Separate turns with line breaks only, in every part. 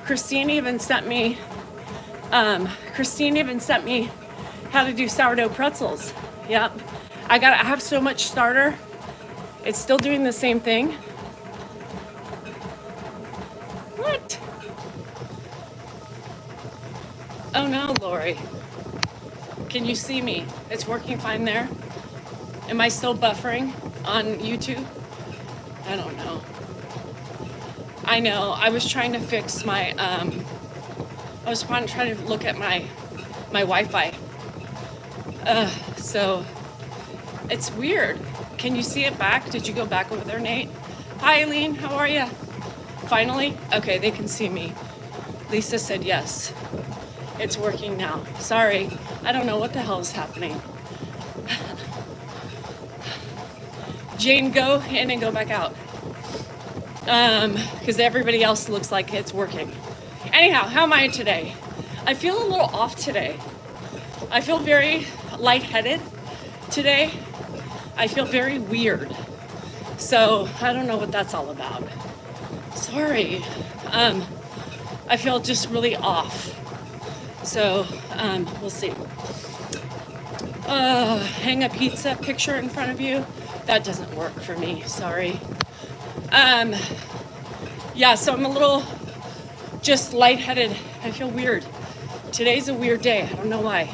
Christine even sent me how to do sourdough pretzels. Yep. I have so much starter. It's still doing the same thing. What? Oh no, Lori. Can you see me? It's working fine there. Am I still buffering on YouTube? I don't know. I know. I was trying to fix my I was trying to look at my Wi-Fi. So it's weird. Can you see it back? Did you go back over there, Nate? Hi, Eileen. How are you? Finally? Okay, they can see me. Lisa said yes. It's working now. Sorry. I don't know what the hell is happening. Jane, go in and go back out. Because everybody else looks like it's working. Anyhow, how am I today? I feel a little off today. I feel very lightheaded today. I feel very weird. So I don't know what that's all about. Sorry. I feel just really off. So we'll see. Hang a pizza picture in front of you. That doesn't work for me. Sorry. Yeah, so I'm a little just lightheaded. I feel weird. Today's a weird day. I don't know why.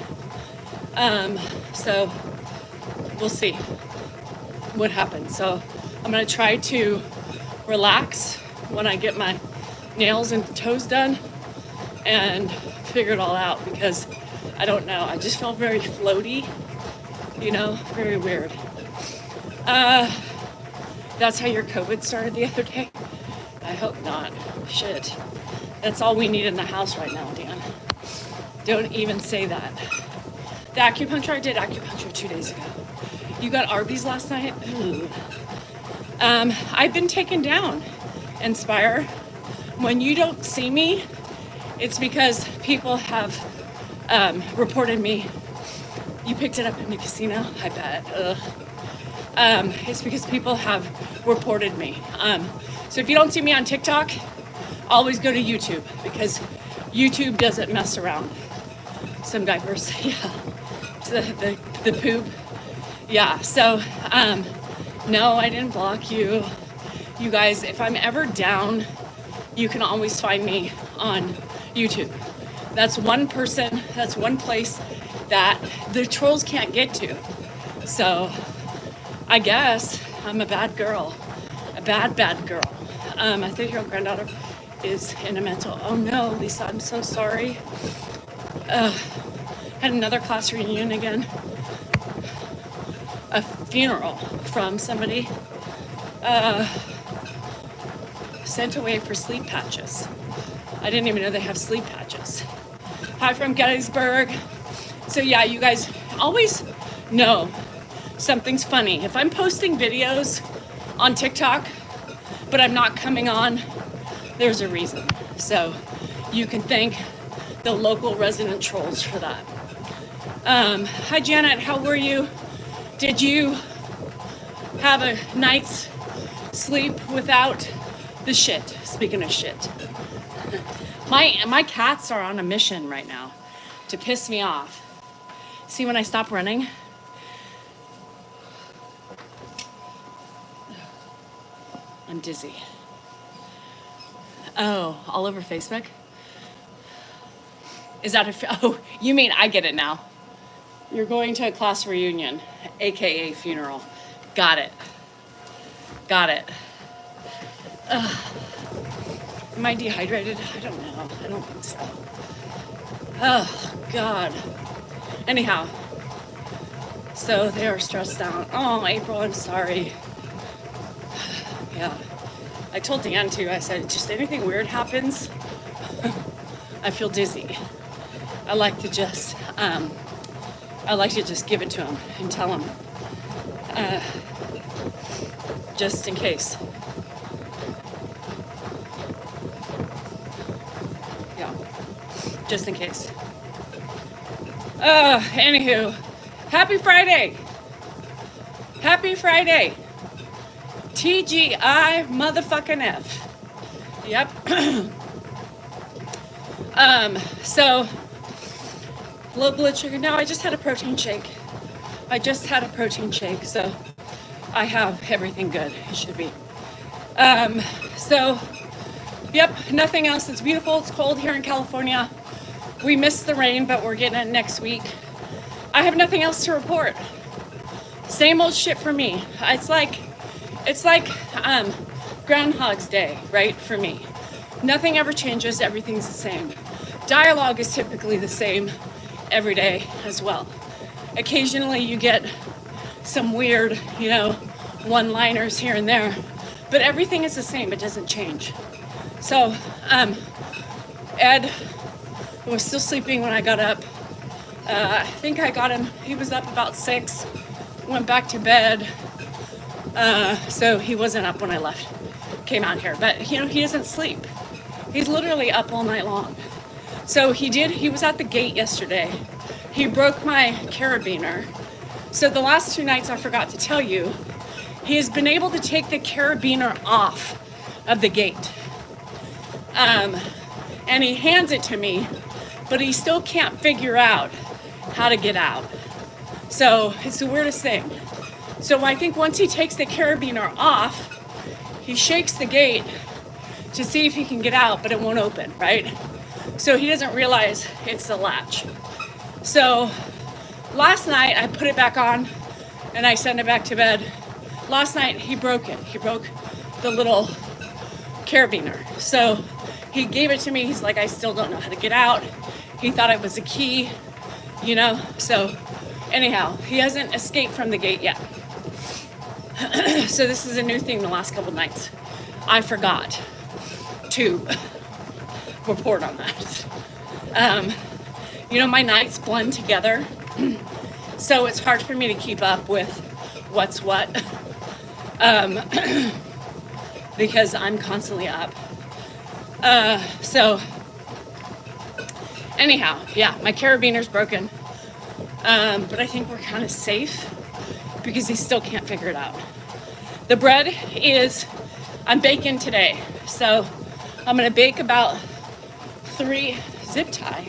So we'll see what happens. So I'm gonna try to relax when I get my nails and toes done and figure it all out, because I don't know. I just feel very floaty, you know, very weird. That's how your COVID started the other day? I hope not. Shit. That's all we need in the house right now, Dan. Don't even say that. The acupuncture, I did acupuncture 2 days ago. You got Arby's last night? Ooh. I've been taken down. Inspire. When you don't see me, it's because people have reported me. You picked it up in the casino? I bet. Ugh. It's because people have reported me. So if you don't see me on TikTok, always go to YouTube, because YouTube doesn't mess around. Some diapers, yeah. The poop, yeah. So no, I didn't block you. You guys, if I'm ever down, you can always find me on YouTube. That's one person, that's one place that the trolls can't get to. So I guess I'm a bad girl, a bad girl. I think your granddaughter is in a mental, oh no, Lisa, I'm so sorry. Had another class reunion again. A funeral from somebody sent away for sleep patches. I didn't even know they have sleep patches. Hi from Gettysburg. So yeah, you guys always know something's funny. If I'm posting videos on TikTok, but I'm not coming on, there's a reason. So you can thank the local resident trolls for that. Hi Janet, how were you? Did you have a night's sleep without the shit? Speaking of shit. My cats are on a mission right now to piss me off. See, when I stop running, I'm dizzy. Oh, all over Facebook? Is that oh, you mean I get it now. You're going to a class reunion, AKA funeral. Got it. Got it. Am I dehydrated? I don't know. I don't think so. Oh, God. Anyhow, so they are stressed out. Oh, April, I'm sorry. Yeah. I told Dan too, I said, just anything weird happens, I feel dizzy. I like to just give it to him and tell him, just in case. Yeah, just in case. Anywho, happy Friday. Happy Friday. TGI motherfucking F. Yep. So low blood sugar. No, I just had a protein shake. So I have everything good. It should be. So, yep, nothing else. It's beautiful. It's cold here in California. We missed the rain, but we're getting it next week. I have nothing else to report. Same old shit for me. It's like Groundhog's Day, right? For me. Nothing ever changes. Everything's the same. Dialogue is typically the same every day as well. Occasionally you get some weird, one-liners here and there, but everything is the same. It doesn't change. So, Ed was still sleeping when I got up. I think I got him, he was up about 6, went back to bed. So he wasn't up when I came out here, but he doesn't sleep. He's literally up all night long. So he was at the gate yesterday. He broke my carabiner. So the last 2 nights, I forgot to tell you, he has been able to take the carabiner off of the gate. And he hands it to me, but he still can't figure out how to get out. So it's the weirdest thing. So I think once he takes the carabiner off, he shakes the gate to see if he can get out, but it won't open, right? So he doesn't realize it's the latch. So last night I put it back on and I sent it back to bed. Last night he broke it. He broke the little carabiner. So he gave it to me. He's like, I still don't know how to get out. He thought it was a key, So anyhow, he hasn't escaped from the gate yet. So this is a new thing the last couple nights. I forgot to report on that. My nights blend together. So it's hard for me to keep up with what's what. Because I'm constantly up. So anyhow, yeah, my carabiner's broken. But I think we're kind of safe because he still can't figure it out. The bread I'm baking today. So I'm gonna bake about 3 zip tie.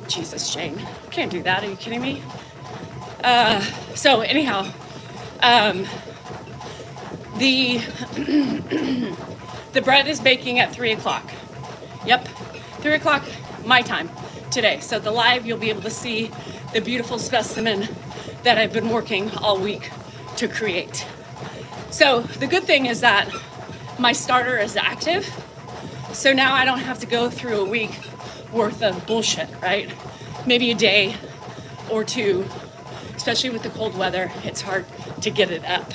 Jesus, Shane, can't do that. Are you kidding me? So anyhow, the the bread is baking at 3 o'clock. Yep, 3 o'clock my time today. So the live, you'll be able to see the beautiful specimen that I've been working all week to create. So the good thing is that my starter is active. So now I don't have to go through a week worth of bullshit, right? Maybe a day or 2, especially with the cold weather, it's hard to get it up.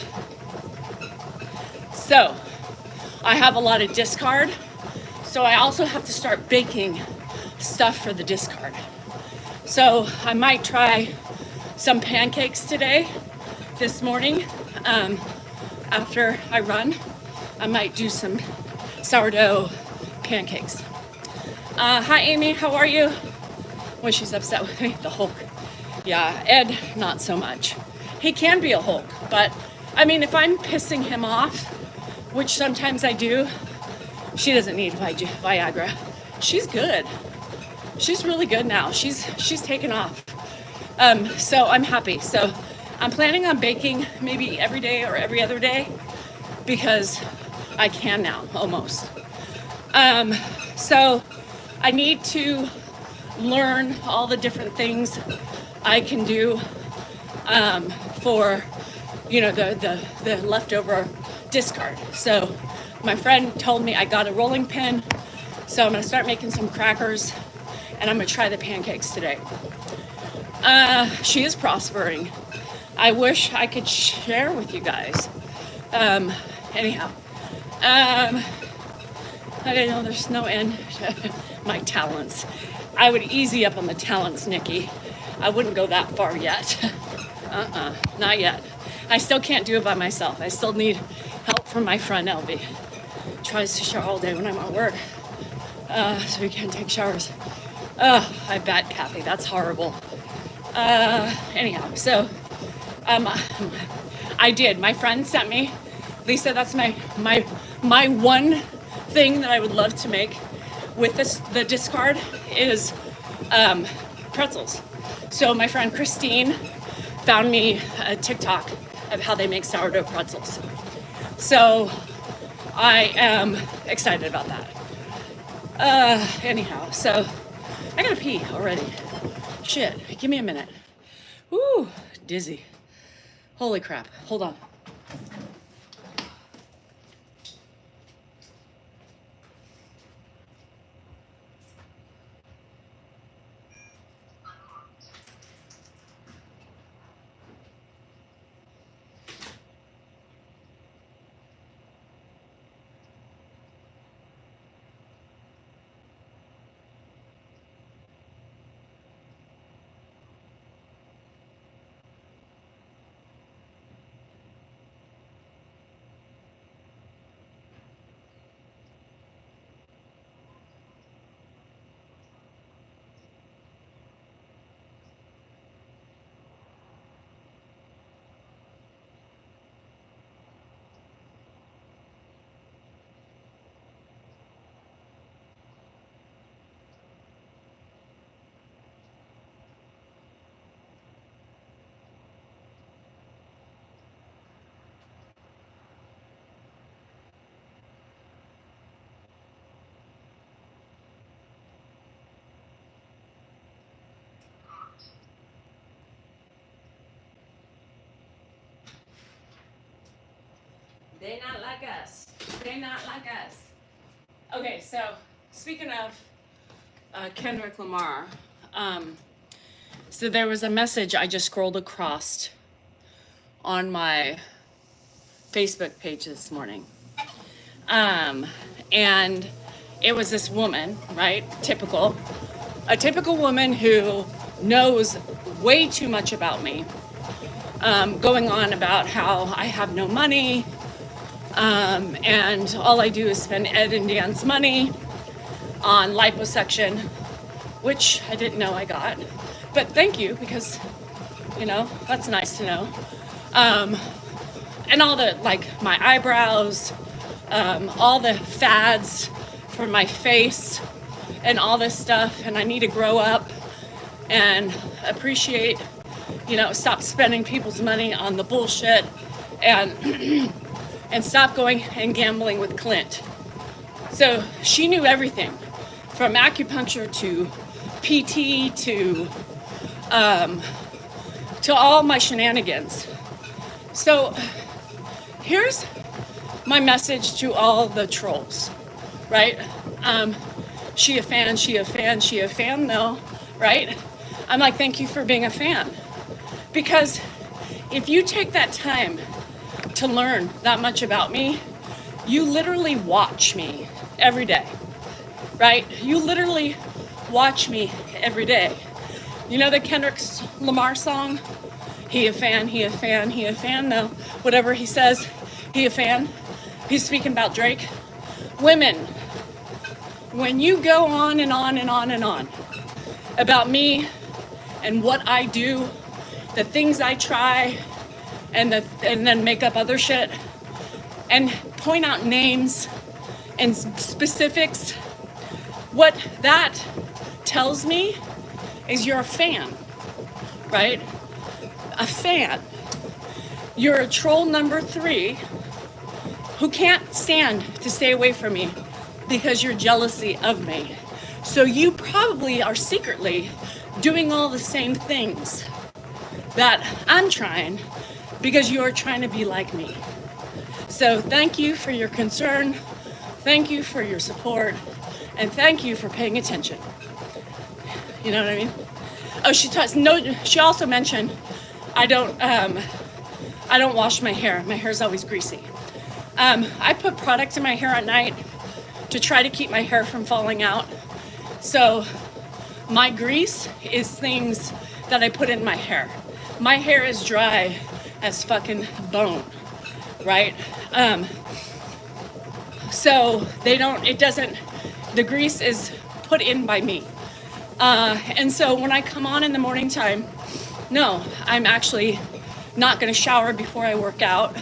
So I have a lot of discard. So I also have to start baking stuff for the discard. So I might try some pancakes this morning. After I run, I might do some sourdough pancakes. Hi Amy, how are you? When she's upset with me, the Hulk. Yeah, Ed, not so much. He can be a Hulk, but I mean, if I'm pissing him off, which sometimes I do, she doesn't need Viagra. She's good. She's really good now. She's taken off. So I'm happy. So I'm planning on baking maybe every day or every other day because I can now, almost. So I need to learn all the different things I can do for, the leftover discard. So my friend told me I got a rolling pin, so I'm gonna start making some crackers and I'm gonna try the pancakes today. She is prospering. I wish I could share with you guys. Anyhow, I don't know, there's no end to my talents. I would easy up on the talents, Nikki. I wouldn't go that far yet. Not yet. I still can't do it by myself. I still need help from my friend Elvie. Tries to shower all day when I'm at work, so we can't take showers. I bet, Kathy, that's horrible. Anyhow, so I did. My friend sent me, Lisa, that's my one thing that I would love to make. with this, the discard is pretzels. So my friend Christine found me a TikTok of how they make sourdough pretzels. So I am excited about that. Anyhow, so I gotta pee already. Shit, give me a minute. Woo, dizzy. Holy crap, hold on. They not like us. They not like us. Okay, so speaking of Kendrick Lamar, so there was a message I just scrolled across on my Facebook page this morning. And it was this woman, right? A typical woman who knows way too much about me, going on about how I have no money, and all I do is spend Ed and Dan's money on liposuction, which I didn't know I got, but thank you, because, you know, that's nice to know. And all the, like, my eyebrows, all the fads for my face and all this stuff, and I need to grow up and appreciate, you know, stop spending people's money on the bullshit, and and stop going and gambling with Clint. So she knew everything, from acupuncture to PT to all my shenanigans. So here's my message to all the trolls, right? She a fan, she a fan, she a fan, though, right? I'm like, thank you for being a fan. Because if you take that time to learn that much about me, you literally watch me every day, right? You literally watch me every day. You know the Kendrick Lamar song? He a fan, he a fan, he a fan, though. Whatever he says, he a fan. He's speaking about Drake. Women, when you go on and on and on and on about me and what I do, the things I try, and then make up other shit, and point out names and specifics, what that tells me is you're a fan, right? A fan. You're a troll number 3 who can't stand to stay away from me because you're jealousy of me. So you probably are secretly doing all the same things that I'm trying, because you're trying to be like me. So thank you for your concern, thank you for your support, and thank you for paying attention. You know what I mean? Oh, she also mentioned I don't wash my hair. My hair's always greasy. I put product in my hair at night to try to keep my hair from falling out. So my grease is things that I put in my hair. My hair is dry as fucking bone, right? So the grease is put in by me. And so when I come on in the morning time, no, I'm actually not gonna shower before I work out.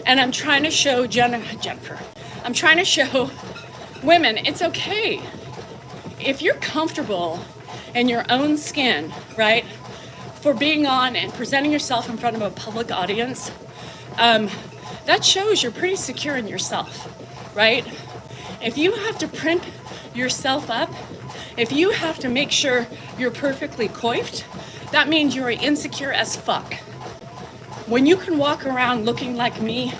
And I'm trying to show Jennifer, I'm trying to show women, it's okay. if you're comfortable in your own skin, right, for being on and presenting yourself in front of a public audience, that shows you're pretty secure in yourself, right? If you have to print yourself up, if you have to make sure you're perfectly coiffed, that means you're insecure as fuck. When you can walk around looking like me,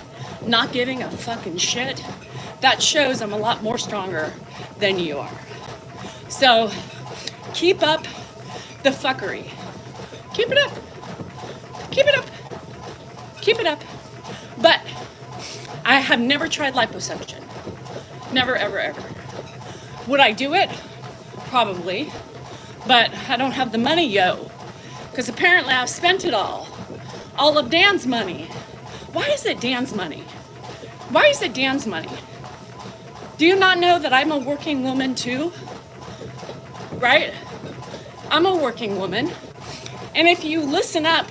not giving a fucking shit, that shows I'm a lot more stronger than you are. So keep up the fuckery. Keep it up. Keep it up. Keep it up. But I have never tried liposuction. Never, ever, ever. Would I do it? Probably. But I don't have the money, yo. Because apparently I've spent it all. All of Dan's money. Why is it Dan's money? Why is it Dan's money? Do you not know that I'm a working woman too? Right? I'm a working woman. And if you listen up,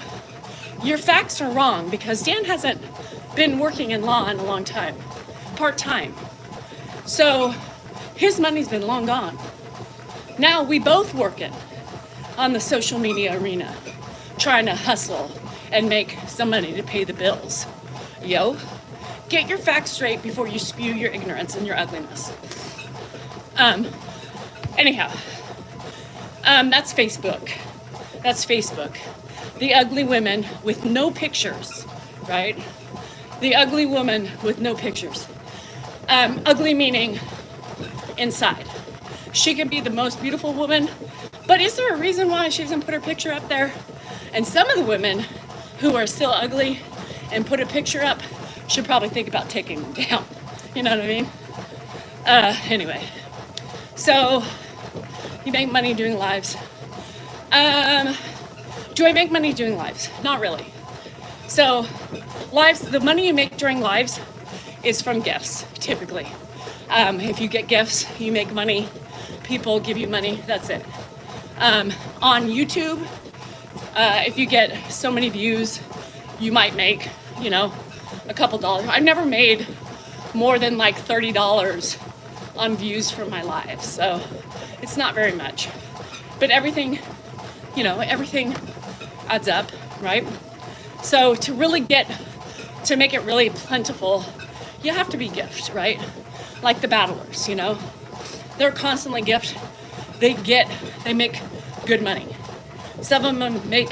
your facts are wrong because Dan hasn't been working in law in a long time, part-time. So his money's been long gone. Now we both working on the social media arena, trying to hustle and make some money to pay the bills. Yo, get your facts straight before you spew your ignorance and your ugliness. Anyhow, that's Facebook. That's Facebook. The ugly women with no pictures, right? The ugly woman with no pictures. Ugly meaning inside. She can be the most beautiful woman, but is there a reason why she doesn't put her picture up there? And some of the women who are still ugly and put a picture up should probably think about taking them down. You know what I mean? Anyway, so you make money doing lives. Do I make money doing lives? Not really. So lives, the money you make during lives is from gifts, typically. If you get gifts, you make money. People give you money, that's it. On YouTube, if you get so many views, you might make, a couple dollars. I've never made more than like $30 on views from my lives, so it's not very much. But everything adds up, right? So to make it really plentiful, you have to be gift, right? Like the battlers, they're constantly gift. They make good money. Some of them make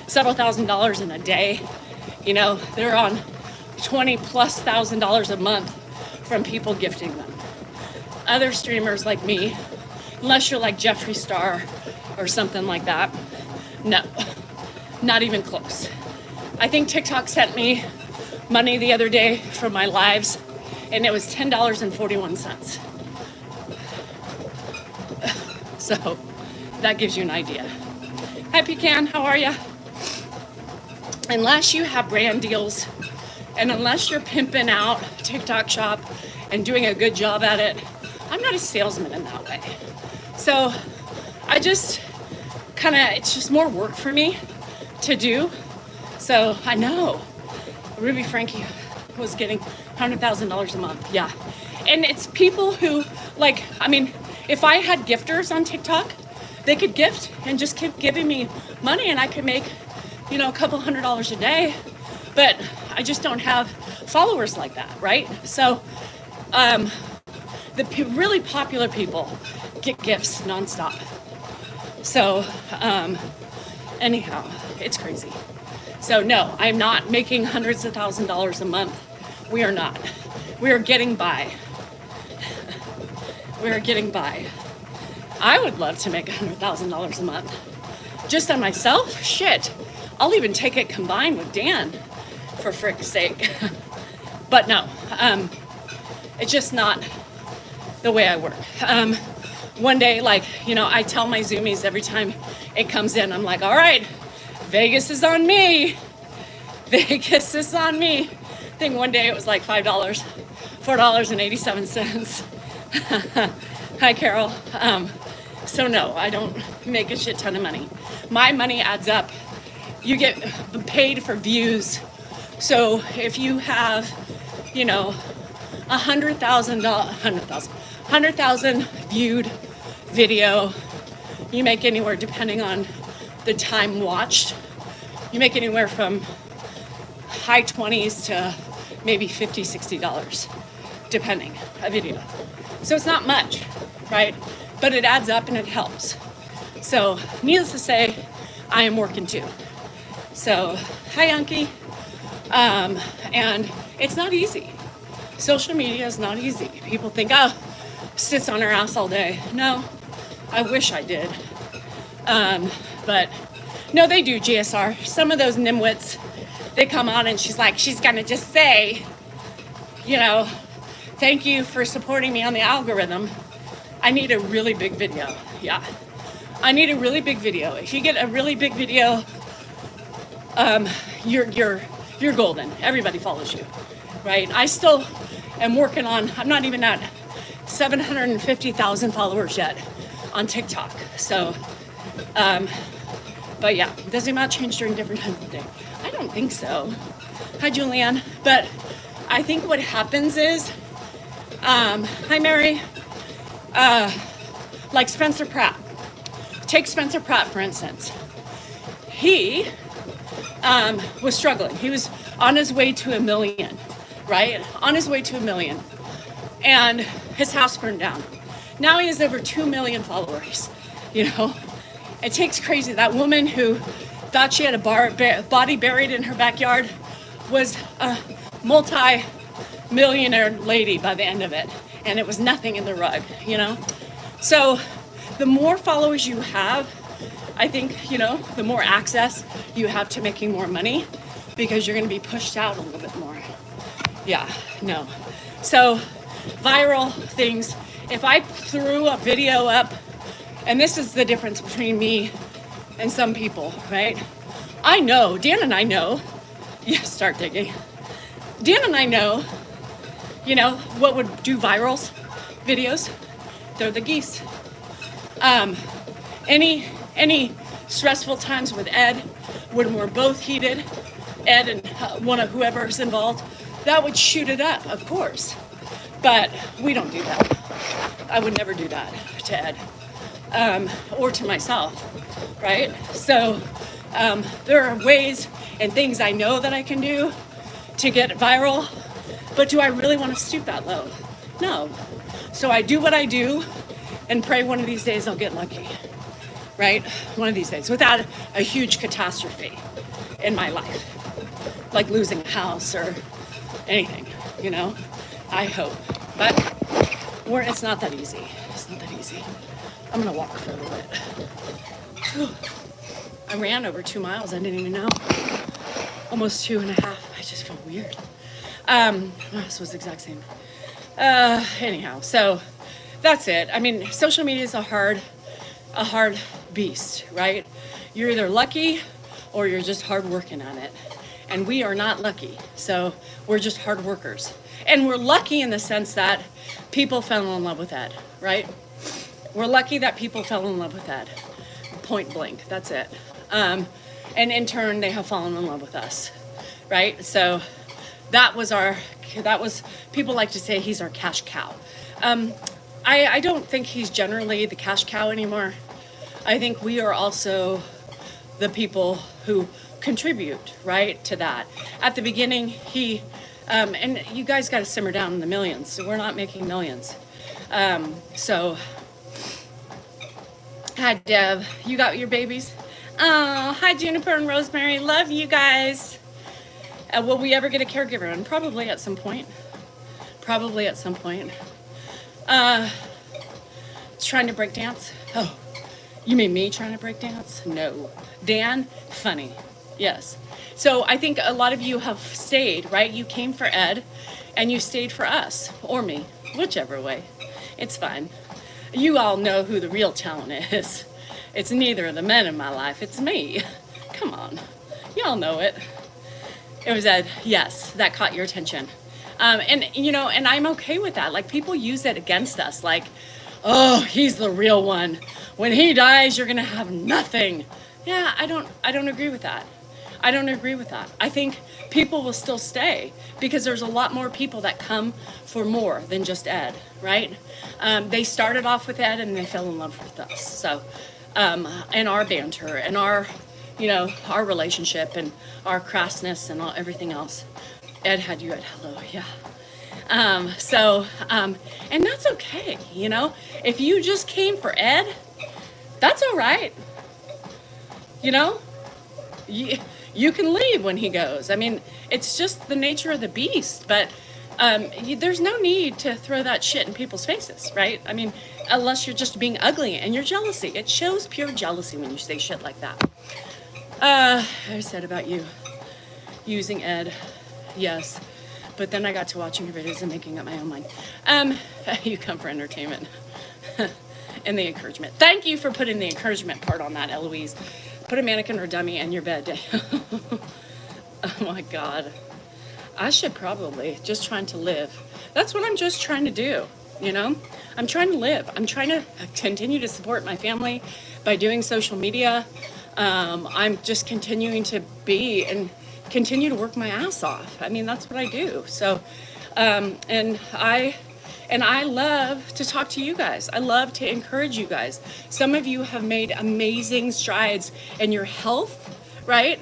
several $1,000s in a day. They're on $20,000+ a month from people gifting them. Other streamers like me, unless you're like Jeffree Star or something like that, no, not even close. I think TikTok sent me money the other day from my lives, and it was $10.41. So that gives you an idea. Hi Pecan, how are ya? Unless you have brand deals, and unless you're pimping out TikTok shop and doing a good job at it, I'm not a salesman in that way. So I just it's just more work for me to do. So I know Ruby Frankie was getting $100,000 a month. Yeah. And it's people who if I had gifters on TikTok, they could gift and just keep giving me money and I could make, a couple $100s a day. But I just don't have followers like that, right? So the really popular people get gifts nonstop. So anyhow, it's crazy. So no, I'm not making hundreds of $1,000s a month. We are not. We are getting by. We are getting by. I would love to make $100,000 a month. Just on myself? Shit. I'll even take it combined with Dan, for frick's sake. But no, it's just not the way I work. One day, I tell my Zoomies every time it comes in, I'm like, all right, Vegas is on me. Vegas is on me. I think one day it was like $5, $4.87. Hi, Carol. So no, I don't make a shit ton of money. My money adds up. You get paid for views. So if you have, 100,000 viewed video, you make anywhere, depending on the time watched, you make anywhere from high 20s to maybe $50, $60, depending a video. So it's not much, right? But it adds up and it helps. So needless to say, I am working too. So hi, Unky. And it's not easy. Social media is not easy. People think, oh, sits on her ass all day. No, I wish I did. But no, they do, GSR. Some of those nimwits, they come on and she's like, she's gonna just say, you know, thank you for supporting me on the algorithm. I need a really big video. Yeah, I need a really big video. If you get a really big video, you're golden. Everybody follows you, right? I still am working on, I'm not even at 750,000 followers yet on TikTok. So, but yeah, does the amount change during different times of the day? I don't think so. Hi, Julianne. But I think what happens is, hi, Mary. Like Spencer Pratt. Take Spencer Pratt, for instance. He was struggling. He was on his way to 1 million, right? On his way to 1 million. And his house burned down. Now he has over 2 million followers, you know? It takes crazy. That woman who thought she had a body buried in her backyard was a multi-millionaire lady by the end of it. And it was nothing in the rug, you know? So the more followers you have, I think, you know, the more access you have to making more money, because you're going to be pushed out a little bit more. Yeah, no. So viral things, if I threw a video up, and this is the difference between me and some people, right? I know, Dan and I know, yeah, start digging. Dan and I know, you know, what would do virals videos? They're the geese. Any stressful times with Ed, when we're both heated, Ed and one of whoever's involved, that would shoot it up, of course. But we don't do that. I would never do that to Ed, or to myself, right? So there are ways and things I know that I can do to get viral, but do I really want to stoop that low? No. So I do what I do and pray one of these days I'll get lucky, right? One of these days, without a huge catastrophe in my life, like losing a house or anything, you know? I hope. But it's not that easy. It's not that easy. I'm gonna walk for a little bit. Whew. I ran over 2 miles, I didn't even know. Almost 2.5. I just felt weird. This was the exact same. Anyhow, so that's it. I mean, social media is a hard beast, right? You're either lucky or you're just hard working on it. And we are not lucky. So we're just hard workers. And we're lucky in the sense that people fell in love with Ed, right? We're lucky that people fell in love with Ed. Point blank, that's it. And in turn, they have fallen in love with us, right? So that was people like to say he's our cash cow. I don't think he's generally the cash cow anymore. I think we are also the people who contribute, right, to that. At the beginning, and you guys got to simmer down in the millions, so we're not making millions. So, hi, Deb, you got your babies? Oh, hi, Juniper and Rosemary, love you guys. Will we ever get a caregiver? And probably at some point. Trying to break dance? Oh, you mean me trying to break dance? No. Dan, funny. Yes. So I think a lot of you have stayed, right? You came for Ed and you stayed for us, or me, whichever way. It's fine. You all know who the real talent is. It's neither of the men in my life, it's me. Come on. Y'all know it. It was Ed, yes, that caught your attention. And I'm okay with that. Like, people use it against us, like, oh, he's the real one. When he dies, you're gonna have nothing. Yeah, I don't agree with that. I don't agree with that. I think people will still stay because there's a lot more people that come for more than just Ed, right? They started off with Ed and they fell in love with us. So, and our banter and our, our relationship and our crassness and everything else. Ed had you at hello, yeah. And that's okay, If you just came for Ed, that's all right. You can leave when he goes. I mean, it's just the nature of the beast, but there's no need to throw that shit in people's faces, right? I mean, unless you're just being ugly and you're jealousy. It shows pure jealousy when you say shit like that. I said about you using Ed, yes. But then I got to watching your videos and making up my own mind. You come for entertainment and the encouragement. Thank you for putting the encouragement part on that, Eloise. Put a mannequin or dummy in your bed. Oh my God. I should probably just trying to live. That's what I'm just trying to do, I'm trying to live. I'm trying to continue to support my family by doing social media. I'm just continuing to be and continue to work my ass off. I mean, that's what I do. So, and I love to talk to you guys. I love to encourage you guys. Some of you have made amazing strides in your health, right?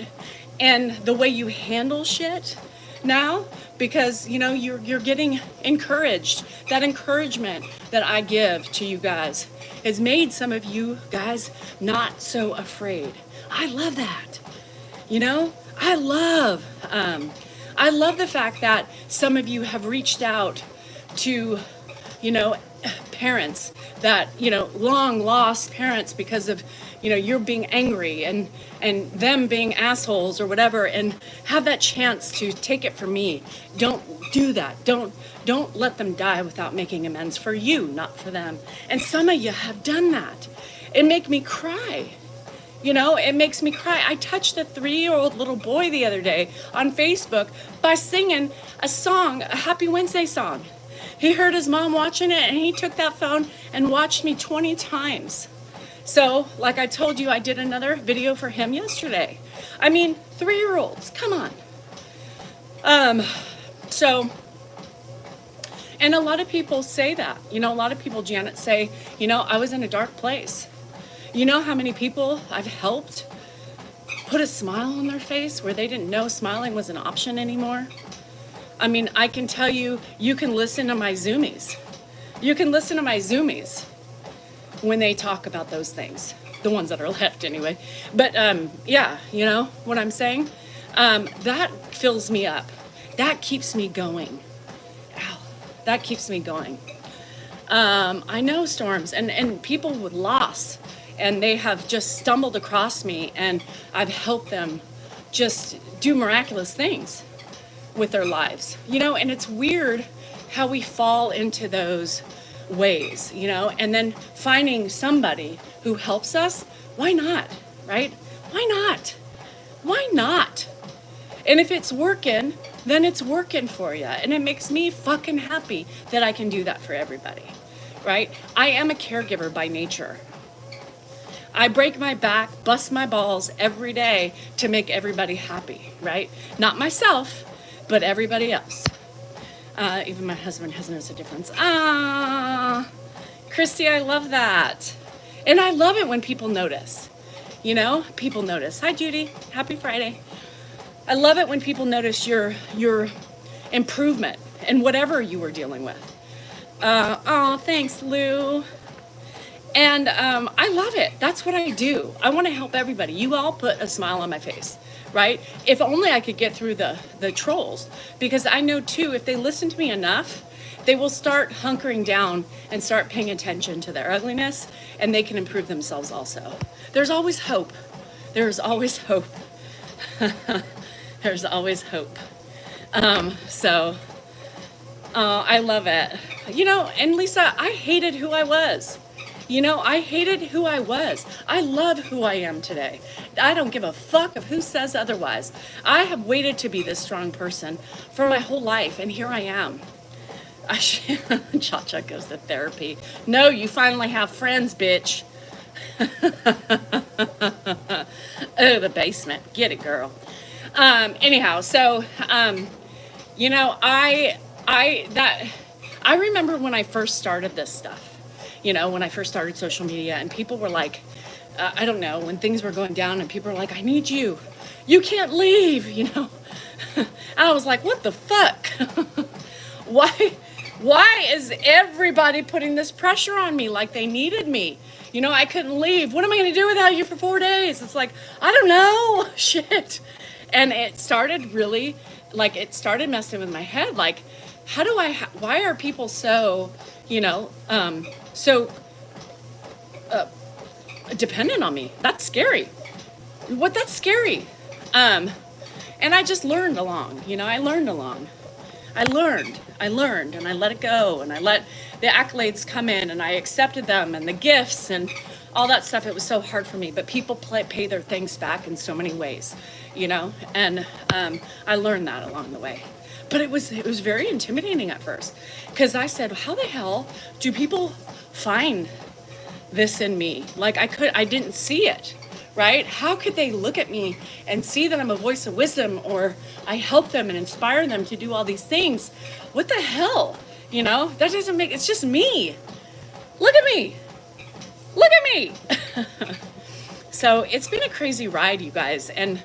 And the way you handle shit now, because you're getting encouraged. That encouragement that I give to you guys has made some of you guys not so afraid. I love that. I love the fact that some of you have reached out to, parents that, long lost parents because of, you're being angry and them being assholes or whatever, and have that chance to take it from me. Don't do that. Don't let them die without making amends for you, not for them. And some of you have done that. It make me cry. It makes me cry. I touched a 3-year-old little boy the other day on Facebook by singing a song, a Happy Wednesday song. He heard his mom watching it and he took that phone and watched me 20 times. So, like I told you, I did another video for him yesterday. I mean, 3-year-olds, come on. And a lot of people say that. A lot of people, Janet, say, I was in a dark place. You know how many people I've helped put a smile on their face where they didn't know smiling was an option anymore? I mean, I can tell you, you can listen to my Zoomies. You can listen to my Zoomies when they talk about those things. The ones that are left anyway. But yeah, what I'm saying? That fills me up. That keeps me going. Ow. That keeps me going. I know storms and people with loss. And they have just stumbled across me, and I've helped them just do miraculous things with their lives. And it's weird how we fall into those ways, and then finding somebody who helps us. Why not, right? Why not? Why not? And if it's working, then it's working for you. And it makes me fucking happy that I can do that for everybody, right? I am a caregiver by nature. I break my back, bust my balls every day to make everybody happy, right? Not myself, but everybody else. Even my husband has noticed a difference. Christy, I love that. And I love it when people notice. People notice. Hi, Judy. Happy Friday. I love it when people notice your improvement in whatever you were dealing with. Thanks, Lou. And I love it. That's what I do. I want to help everybody. You all put a smile on my face, right? If only I could get through the trolls. Because I know, too, if they listen to me enough, they will start hunkering down and start paying attention to their ugliness, and they can improve themselves also. There's always hope. There's always hope. There's always hope. I love it. And Lisa, I hated who I was. I hated who I was. I love who I am today. I don't give a fuck of who says otherwise. I have waited to be this strong person for my whole life, and here I am. Cha-Cha goes to therapy. No, you finally have friends, bitch. Oh, the basement. Get it, girl. Anyhow, so you know, I remember when I first started this stuff, you know, when I first started social media, and people were like, I don't know, when things were going down and people were like, I need you. You can't leave, you know. And I was like, what the fuck? Why why is everybody putting this pressure on me like they needed me? You know, I couldn't leave. What am I going to do without you for 4 days? It's like, I don't know. Shit. And it started really, like, it started messing with my head. Like, how do I, why are people so, you know, so dependent on me? That's scary. That's scary. And I just learned along, you know, I learned, and I let it go, and I let the accolades come in, and I accepted them, and the gifts, and all that stuff. It was so hard for me, but people pay their things back in so many ways, you know, and I learned that along the way. But it was very intimidating at first, because I said, how the hell do people find this in me? Like, I didn't see it, right? How could they look at me and see that I'm a voice of wisdom, or I help them and inspire them to do all these things? What the hell? You know, that doesn't make, it's just me. Look at me. Look at me. So it's been a crazy ride, you guys. And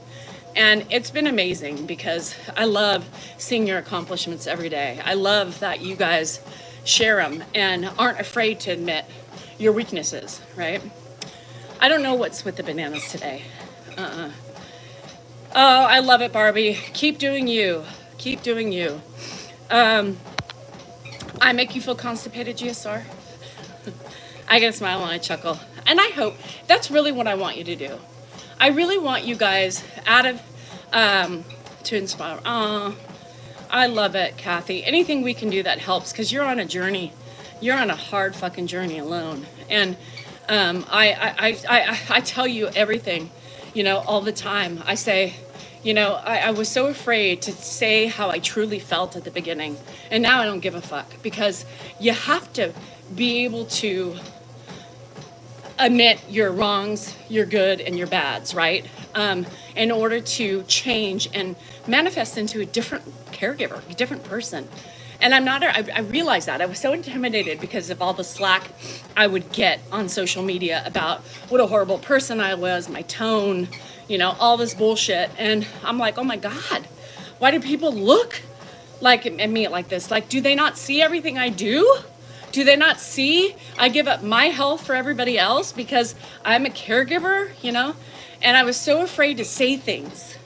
it's been amazing, because I love seeing your accomplishments every day. I love that you guys share them and aren't afraid to admit your weaknesses, right? I don't know what's with the bananas today. Oh, I love it, Barbie. Keep doing you. Keep doing you. I make you feel constipated, GSR? I get a smile when I chuckle. And I hope that's really what I want you to do. I really want you guys out of, to inspire. I love it, Kathy. Anything we can do that helps, because you're on a journey. You're on a hard fucking journey alone. And I tell you everything, you know, all the time. I say, you know, I was so afraid to say how I truly felt at the beginning. And now I don't give a fuck, because you have to be able to admit your wrongs, your good, and your bads, right? In order to change and manifest into a different caregiver, a different person. And I realized that. I was so intimidated because of all the slack I would get on social media about what a horrible person I was, my tone, you know, all this bullshit. And I'm like, oh my God, why do people look like at me like this? Like, do they not see everything I do? Do they not see I give up my health for everybody else because I'm a caregiver, you know? And I was so afraid to say things,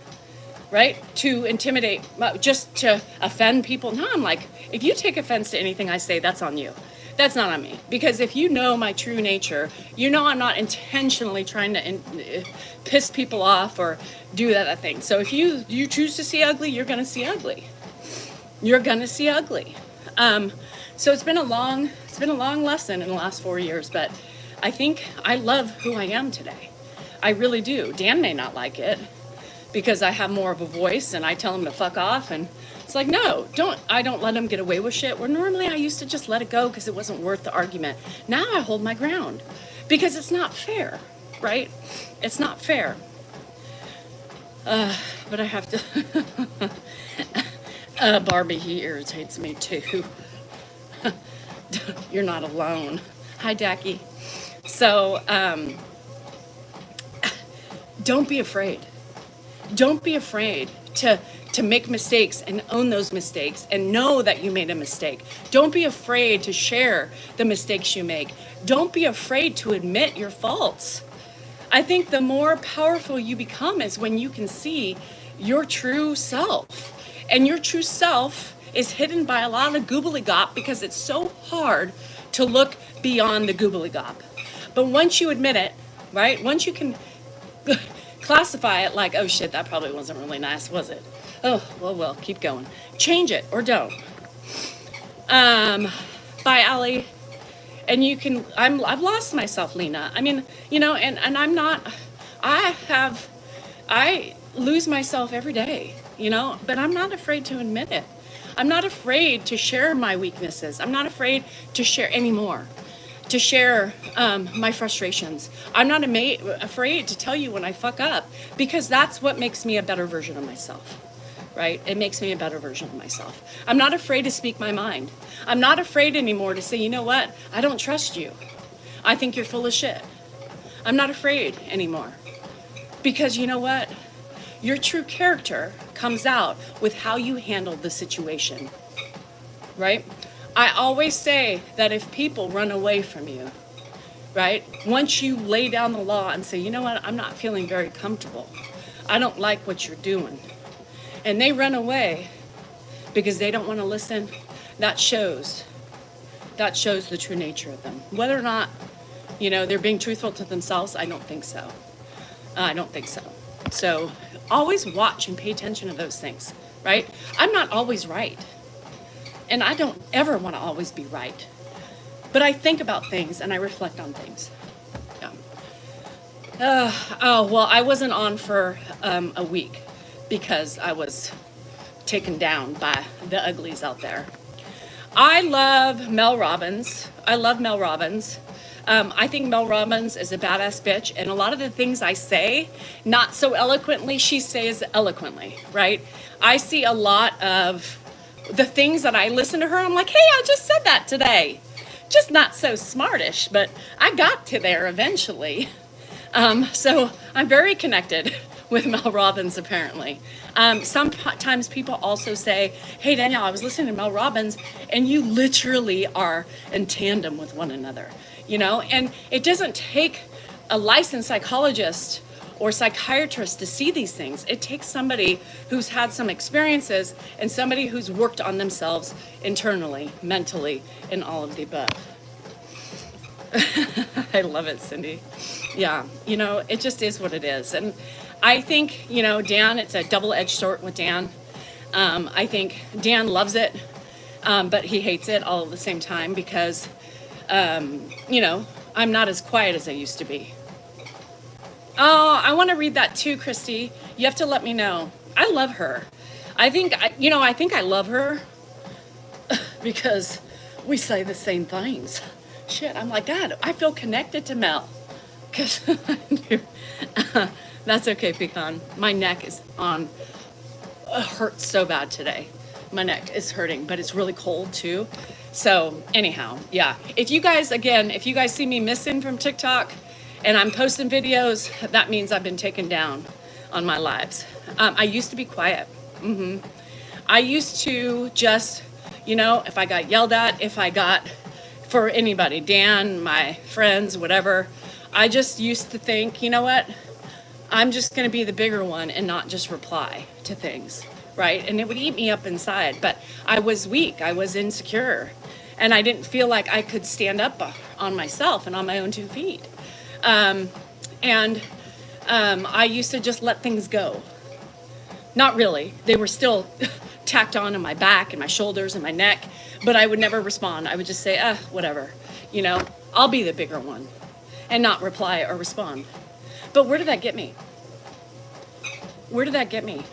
right? To intimidate, just to offend people. Now I'm like, if you take offense to anything I say, that's on you. That's not on me. Because if you know my true nature, you know I'm not intentionally trying to piss people off or do that thing. So if you choose to see ugly, you're going to see ugly. You're going to see ugly. So it's been a long lesson in the last 4 years, but I think I love who I am today. I really do. Dan may not like it, because I have more of a voice and I tell him to fuck off, and it's like, no, I don't let him get away with shit, where normally I used to just let it go because it wasn't worth the argument. Now I hold my ground, because it's not fair, right? It's not fair. But I have to, Barbie, he irritates me too. You're not alone. Hi, Jackie. So, don't be afraid. Don't be afraid to make mistakes and own those mistakes and know that you made a mistake. Don't be afraid to share the mistakes you make. Don't be afraid to admit your faults. I think the more powerful you become is when you can see your true self. And your true self is hidden by a lot of gobbledygook, because it's so hard to look beyond the gobbledygook. But once you admit it, right? Once you can classify it like, oh shit, that probably wasn't really nice, was it? Oh, well, keep going. Change it or don't. Bye, Allie. And you can, I've lost myself, Lena. I mean, you know, and I'm not, I lose myself every day, you know, but I'm not afraid to admit it. I'm not afraid to share my weaknesses. I'm not afraid to share anymore. to share my frustrations. I'm not afraid to tell you when I fuck up, because that's what makes me a better version of myself, right? It makes me a better version of myself. I'm not afraid to speak my mind. I'm not afraid anymore to say, you know what? I don't trust you. I think you're full of shit. I'm not afraid anymore, because you know what? Your true character comes out with how you handle the situation, right? I always say that if people run away from you, right? Once you lay down the law and say, you know what, I'm not feeling very comfortable. I don't like what you're doing. And they run away because they don't want to listen. That shows the true nature of them. Whether or not, they're being truthful to themselves, I don't think so. I don't think so. So always watch and pay attention to those things, right? I'm not always right. And I don't ever want to always be right. But I think about things and I reflect on things. Yeah. Well, I wasn't on for a week because I was taken down by the uglies out there. I love Mel Robbins. I think Mel Robbins is a badass bitch, and a lot of the things I say, not so eloquently, she says eloquently, right? I see a lot of the things that I listen to her, I'm like, hey, I just said that today. Just not so smartish, but I got to there eventually. So I'm very connected with Mel Robbins, apparently. Sometimes people also say, hey, Danielle, I was listening to Mel Robbins, and you literally are in tandem with one another, And it doesn't take a licensed psychologist or psychiatrist to see these things. It takes somebody who's had some experiences and somebody who's worked on themselves internally, mentally, and all of the above. I love it, Cindy. Yeah, it just is what it is. And I think, Dan, it's a double-edged sword with Dan. I think Dan loves it, but he hates it all at the same time because, I'm not as quiet as I used to be. Oh, I want to read that too, Christy. You have to let me know. I love her. I think I love her because we say the same things. Shit, I'm like, God, I feel connected to Mel. Because that's okay, Pecan. My neck is hurts so bad today. My neck is hurting, but it's really cold too. So anyhow, yeah. If you guys see me missing from TikTok and I'm posting videos, that means I've been taken down on my lives. I used to be quiet. I used to just, if I got yelled at, for anybody, Dan, my friends, whatever, I just used to think, you know what? I'm just going to be the bigger one and not just reply to things, right? And it would eat me up inside. But I was weak. I was insecure. And I didn't feel like I could stand up on myself and on my own 2 feet. I used to just let things go. Not really. They were still tacked on my back and my shoulders and my neck. But I would never respond. I would just say, whatever. I'll be the bigger one. And not reply or respond. But where did that get me? Where did that get me?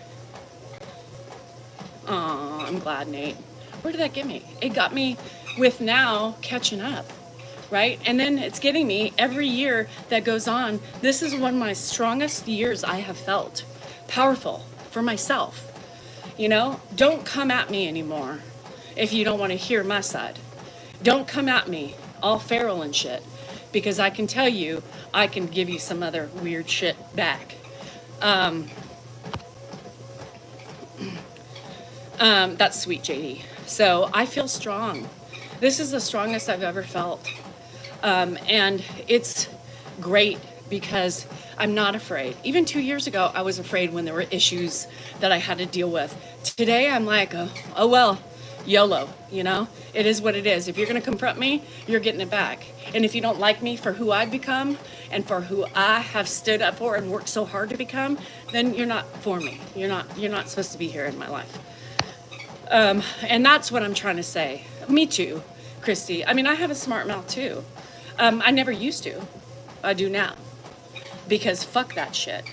Aw, I'm glad, Nate. Where did that get me? It got me with now catching up, right? And then it's getting me every year that goes on. This is one of my strongest years I have felt. Powerful for myself. Don't come at me anymore if you don't want to hear my side. Don't come at me all feral and shit. Because I can tell you, I can give you some other weird shit back. That's sweet, JD. So I feel strong. This is the strongest I've ever felt. And it's great because I'm not afraid. Even 2 years ago, I was afraid when there were issues that I had to deal with. Today, I'm like, oh well, YOLO, It is what it is. If you're going to confront me, you're getting it back. And if you don't like me for who I've become and for who I have stood up for and worked so hard to become, then you're not for me. You're not supposed to be here in my life. And that's what I'm trying to say. Me too, Christy. I mean, I have a smart mouth too. I never used to. I do now. Because fuck that shit.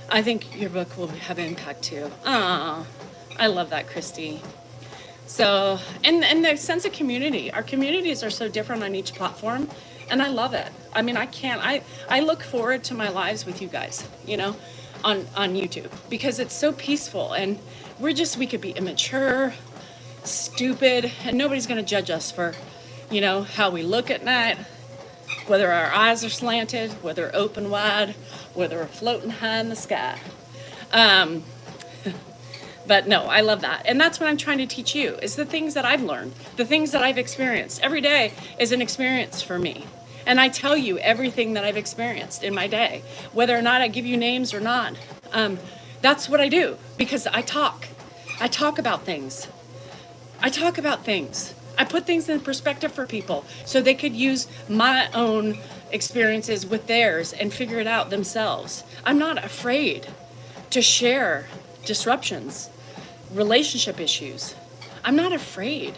I think your book will have impact too. I love that, Christy. So, and the sense of community. Our communities are so different on each platform, and I love it. I mean, I look forward to my lives with you guys, on YouTube, because it's so peaceful, and we could be immature, stupid, and nobody's going to judge us for, how we look at night, whether our eyes are slanted, whether open wide, whether we're floating high in the sky. Um, But no, I love that. And that's what I'm trying to teach you, is the things that I've learned, the things that I've experienced. Every day is an experience for me. And I tell you everything that I've experienced in my day, whether or not I give you names or not. That's what I do, because I talk. I talk about things. I talk about things. I put things in perspective for people so they could use my own experiences with theirs and figure it out themselves. I'm not afraid to share disruptions, relationship issues. I'm not afraid.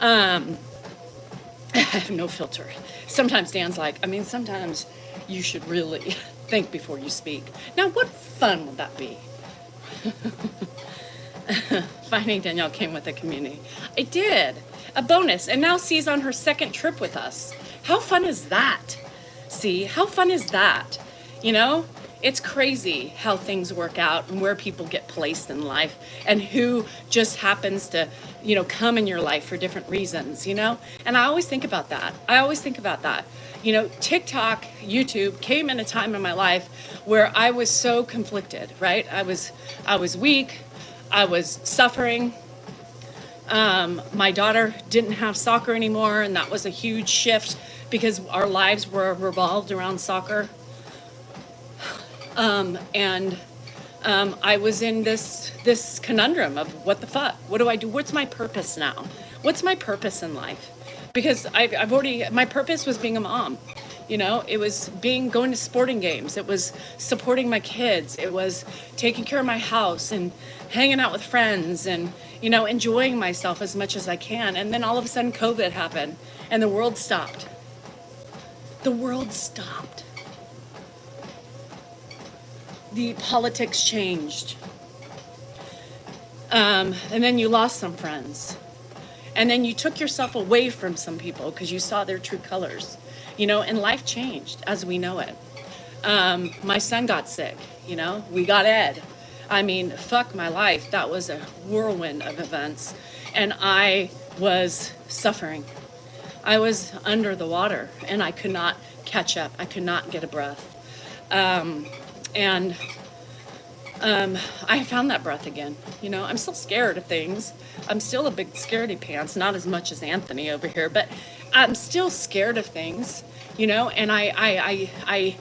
I have no filter. Sometimes Dan's like, sometimes you should really think before you speak. Now, what fun would that be? Finding Danielle came with the community. I did. A bonus. And now C's on her second trip with us. How fun is that? See, how fun is that? It's crazy how things work out and where people get placed in life and who just happens to, come in your life for different reasons, And I always think about that. TikTok, YouTube came in a time in my life where I was so conflicted, right? I was weak. I was suffering. My daughter didn't have soccer anymore, and that was a huge shift because our lives were revolved around soccer. I was in this conundrum of what the fuck? What do I do? What's my purpose now? What's my purpose in life? Because my purpose was being a mom. It was going to sporting games. It was supporting my kids. It was taking care of my house and hanging out with friends and, enjoying myself as much as I can. And then all of a sudden COVID happened and the world stopped. The world stopped. The politics changed. And then you lost some friends. And then you took yourself away from some people because you saw their true colors. And life changed as we know it. My son got sick, we got Ed. Fuck my life. That was a whirlwind of events. And I was suffering. I was under the water and I could not catch up. I could not get a breath. And I found that breath again. I'm still scared of things. I'm still a big scaredy pants, not as much as Anthony over here, but I'm still scared of things, and I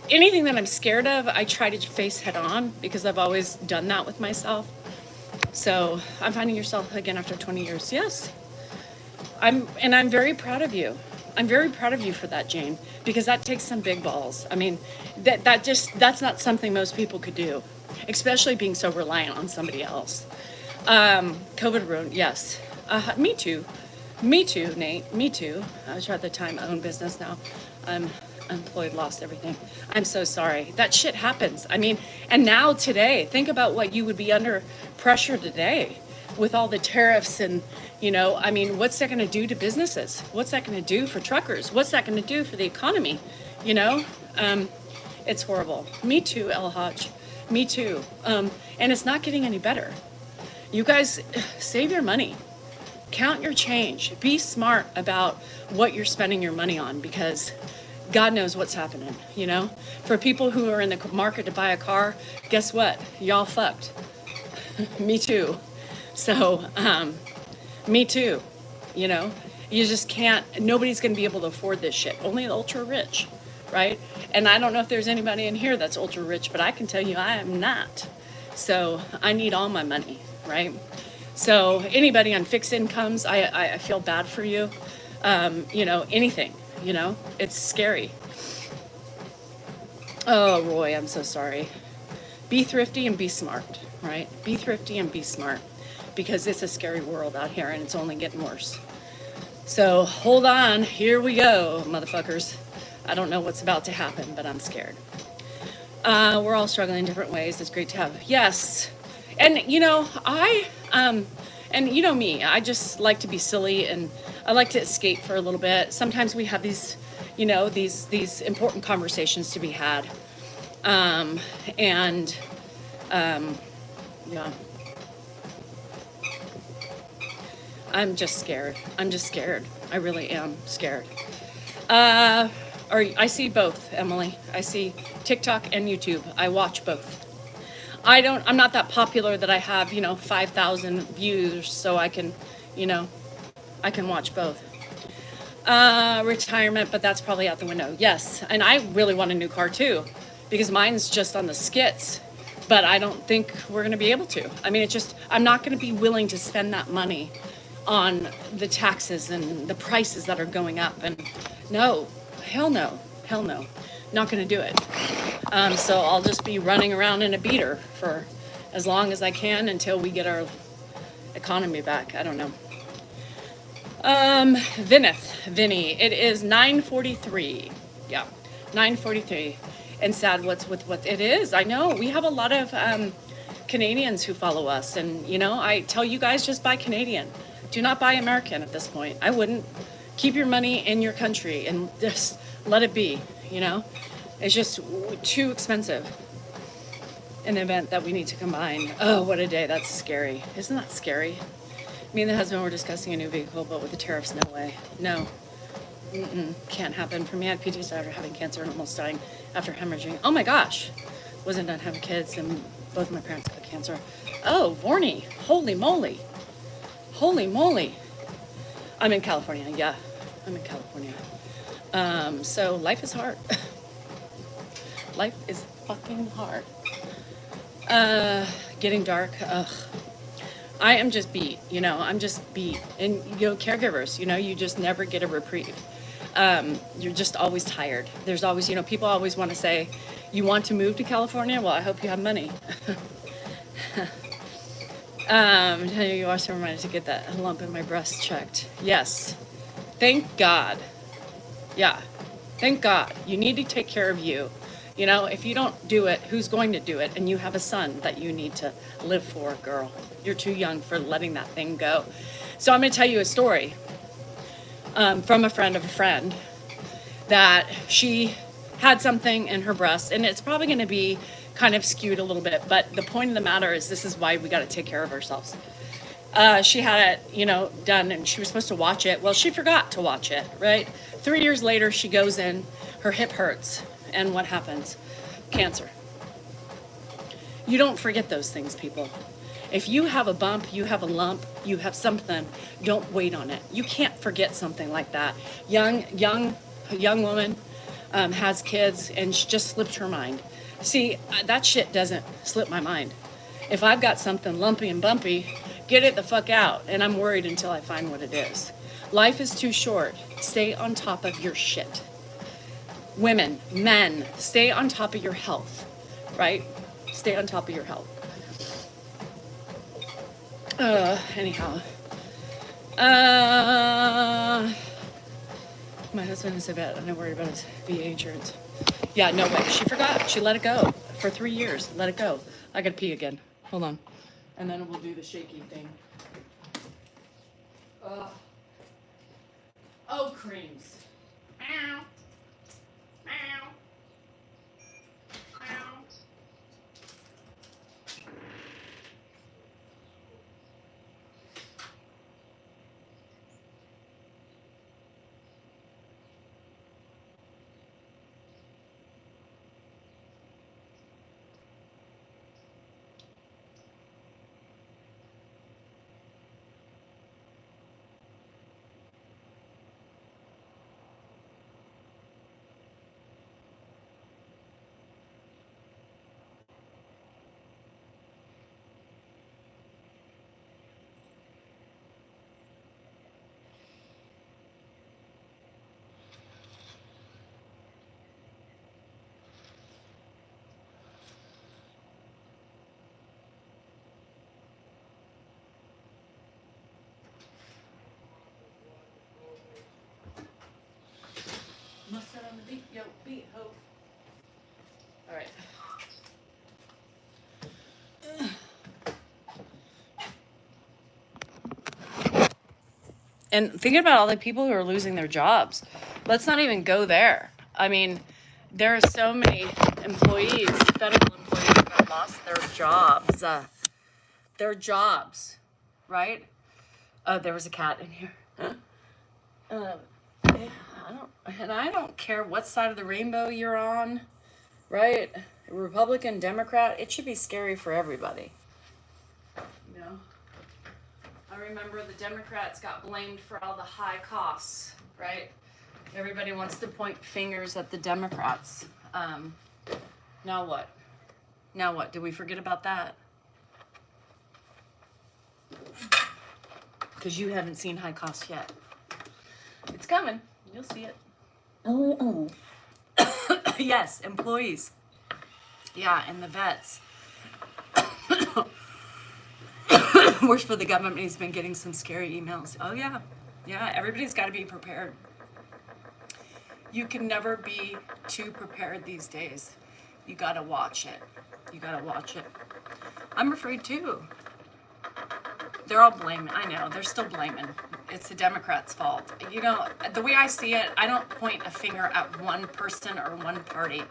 anything that I'm scared of, I try to face head on because I've always done that with myself. So I'm finding yourself again after 20 years. Yes. I'm very proud of you. I'm very proud of you for that, Jane, because that takes some big balls. That's not something most people could do, especially being so reliant on somebody else. COVID ruined, yes. Me too, Nate, me too. I was at the time I own business now. I'm employed, lost everything. I'm so sorry. That shit happens. And now today, think about what you would be under pressure today with all the tariffs and, what's that going to do to businesses? What's that going to do for truckers? What's that going to do for the economy? It's horrible. Me too, El Haj. Me too. And it's not getting any better. You guys, save your money. Count your change. Be smart about what you're spending your money on because God knows what's happening, For people who are in the market to buy a car, guess what? Y'all fucked. Me too. So, me too, you just can't, nobody's going to be able to afford this shit. Only the ultra rich, right? And I don't know if there's anybody in here that's ultra rich, but I can tell you I am not. So I need all my money, right? So anybody on fixed incomes, I feel bad for you. Anything, it's scary. Oh, Roy, I'm so sorry. Be thrifty and be smart, right? Be thrifty and be smart. Because it's a scary world out here and it's only getting worse. So hold on, here we go, motherfuckers. I don't know what's about to happen, but I'm scared. We're all struggling in different ways. It's great to have. Yes, And and you know me, I just like to be silly and I like to escape for a little bit. Sometimes we have these, these important conversations to be had. Um, and yeah, I'm just scared. I'm just scared. I really am scared. Uh, or I see both, Emily. I see TikTok and YouTube. I watch both. I'm not that popular that I have, 5,000 views so you know, I can watch both. Retirement, but that's probably out the window. Yes. And I really want a new car too, because mine's just on the skits, but I don't think we're going to be able to. I mean, I'm not going to be willing to spend that money on the taxes and the prices that are going up. And no, hell no, hell no, not going to do it. So I'll just be running around in a beater for as long as I can until we get our economy back. I don't know. Vinny, it is 9:43. Yeah, 9:43. And sad what it is. I know we have a lot of Canadians who follow us, and I tell you guys, just buy Canadian. Do not buy American at this point. I wouldn't. Keep your money in your country and just let it be. It's just too expensive. An event that we need to combine. Oh, what a day. That's scary. Isn't that scary? Me and the husband were discussing a new vehicle, but with the tariffs, no way. No. Can't happen. For me, I had PTSD after having cancer and almost dying after hemorrhaging. Oh my gosh. Wasn't done having kids, and both my parents got cancer. Oh, Vorney. Holy moly. Holy moly. I'm in California. Yeah, I'm in California. So life is hard. Life is fucking hard. Getting dark. Ugh. I am just beat, I'm just beat. And, caregivers, you just never get a reprieve. You're just always tired. There's always, people always want to say, you want to move to California? Well, I hope you have money. You also reminded to get that lump in my breast checked. Yes. Thank God. Yeah. Thank God. You need to take care of you. If you don't do it, who's going to do it? And you have a son that you need to live for, girl. You're too young for letting that thing go. So I'm going to tell you a story from a friend of a friend that she had something in her breast, and it's probably going to be kind of skewed a little bit. But the point of the matter is, this is why we got to take care of ourselves. She had it, done, and she was supposed to watch it. Well, she forgot to watch it, right? 3 years later, she goes in, her hip hurts. And what happens? Cancer. You don't forget those things, people. If you have a bump, you have a lump, you have something, don't wait on it. You can't forget something like that. A young woman has kids, and she just slipped her mind. See, that shit doesn't slip my mind. If I've got something lumpy and bumpy, get it the fuck out. And I'm worried until I find what it is. Life is too short. Stay on top of your shit. Women, men, stay on top of your health, right? Stay on top of your health. Anyhow. My husband is a vet, and I'm worried about his VA insurance. Yeah, no way. She forgot. She let it go for 3 years. Let it go. I gotta pee again. Hold on. And then we'll do the shaky thing. Oh, creams. Ow. Ow. Ow. Mustard on the beat, yo, beat, hope. All right. And thinking about all the people who are losing their jobs, let's not even go there. I mean, there are so many employees, federal employees, that have lost their jobs. Right? Oh, there was a cat in here. I don't care what side of the rainbow you're on, right? Republican, Democrat, it should be scary for everybody. You know? I remember the Democrats got blamed for all the high costs, right? Everybody wants to point fingers at the Democrats. Now what? Now what? Did we forget about that? Because you haven't seen high costs yet. It's coming. You'll see it. Oh. Yes, employees. Yeah, and the vets. Works for the government. He's been getting some scary emails. Oh, yeah. Yeah, everybody's got to be prepared. You can never be too prepared these days. You got to watch it. You got to watch it. I'm afraid too. They're all blaming. I know, they're still blaming. It's the Democrats' fault. You know, the way I see it, I don't point a finger at one person or one party.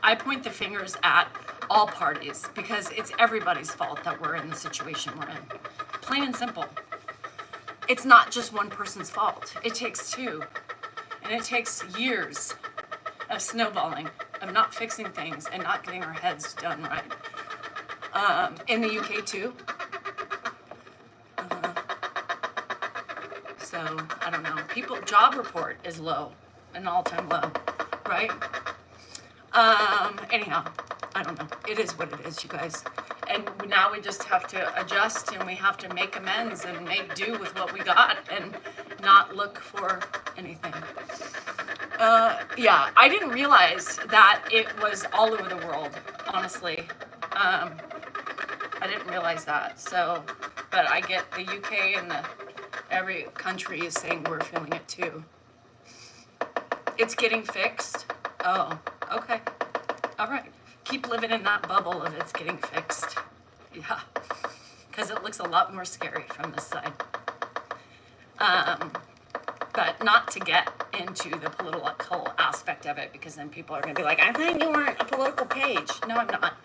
I point the fingers at all parties because it's everybody's fault that we're in the situation we're in. Plain and simple. It's not just one person's fault. It takes two. And it takes years of snowballing, of not fixing things and not getting our heads done right. In the UK too. So, I don't know. Job report is low, an all-time low, right? Anyhow, I don't know. It is what it is, you guys. And now we just have to adjust and we have to make amends and make do with what we got and not look for anything. Yeah, I didn't realize that it was all over the world, honestly. I didn't realize that. So, but I get the UK and every country is saying we're feeling it too. It's getting fixed. Oh, okay. All right. Keep living in that bubble of it's getting fixed. Yeah. Because it looks a lot more scary from this side. But not to get into the political aspect of it, because then people are going to be like, I thought you weren't a political page. No, I'm not.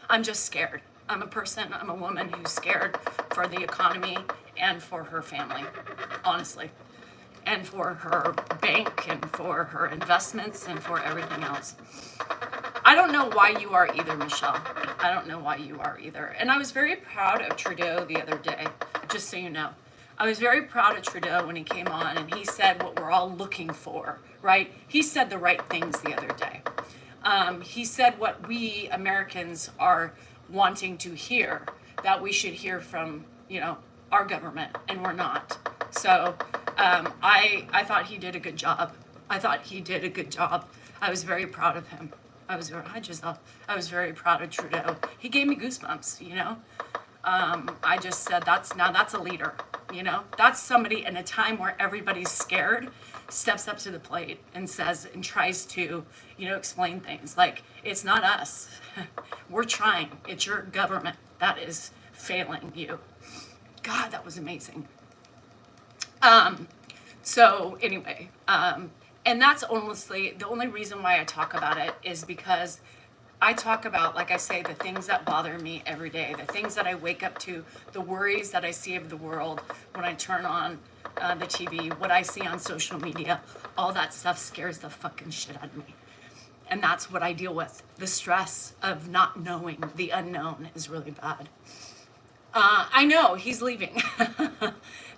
I'm just scared. I'm a person, I'm a woman who's scared for the economy and for her family, honestly. And for her bank and for her investments and for everything else. I don't know why you are either, Michelle. I don't know why you are either. And I was very proud of Trudeau the other day, just so you know. I was very proud of Trudeau when he came on and he said what we're all looking for, right? He said the right things the other day. He said what we Americans are wanting to hear, that we should hear from, you know, our government, and we're not. So I thought he did a good job. I was very proud of him. I was very proud of Trudeau. He gave me goosebumps, you know. I just said that's a leader, you know. That's somebody in a time where everybody's scared, steps up to the plate and says and tries to, you know, explain things like it's not us. We're trying. It's your government that is failing you. God, that was amazing. So anyway, and that's honestly the only reason why I talk about it is because I talk about, like I say, the things that bother me every day, the things that I wake up to, the worries that I see of the world when I turn on the TV, what I see on social media, all that stuff scares the fucking shit out of me. And that's what I deal with. The stress of not knowing, the unknown is really bad. I know he's leaving.